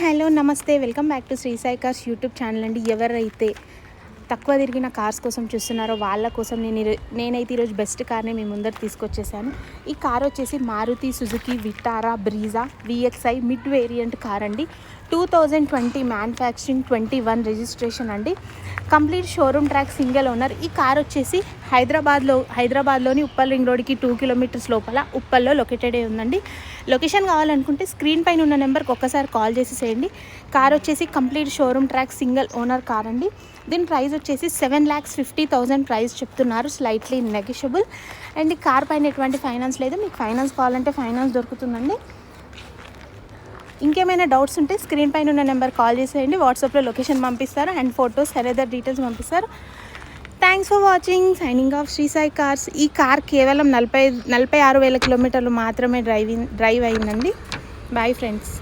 Hello నమస్తే, welcome back to Sri Sai cars YouTube channel అండి. ఎవరైతే తక్కువ తిరిగిన కార్స్ కోసం చూస్తున్నారో వాళ్ళ కోసం నేనైతే ఈరోజు బెస్ట్ కార్ని మీ ముందర తీసుకొచ్చేసాను. ఈ కార్ వచ్చేసి Maruti Suzuki Vitara Brezza VXI mid variant car అండి. 2020 మ్యానుఫ్యాక్చరింగ్, 21 రిజిస్ట్రేషన్ అండి. Complete showroom track, single owner. ఈ కార్ వచ్చేసి హైదరాబాద్లోని ఉప్పల్ రింగ్ రోడ్కి 2 కిలోమీటర్స్ లోపల ఉప్పల్లో లొకేటెడ్ అయి ఉందండి. లొకేషన్ కావాలనుకుంటే స్క్రీన్ పైన ఉన్న నెంబర్కి ఒక్కసారి కాల్ చేసేసేయండి. కార్ వచ్చేసి complete showroom track, single owner car అండి. దీని ప్రైస్ వచ్చేసి 7,50,000 ప్రైస్ చెప్తున్నారు, స్లైట్లీ నెగిషియబుల్. అండ్ ఈ కార్ పైన ఎటువంటి ఫైనాన్స్ లేదు. మీకు ఫైనాన్స్ కావాలంటే ఫైనాన్స్ దొరుకుతుందండి. ఇంకేమైనా డౌట్స్ ఉంటే స్క్రీన్ పైన ఉన్న నెంబర్ కాల్ చేసేయండి. వాట్సాప్లో లొకేషన్ పంపిస్తారు అండ్ ఫొటోస్ అదర్ డీటెయిల్స్ పంపిస్తారు. Thanks for watching. Signing off Sri Sai cars. ఈ కార్ కేవలం 46,000 కిలోమీటర్లు మాత్రమే డ్రైవ్ అయిందండి. Bye friends.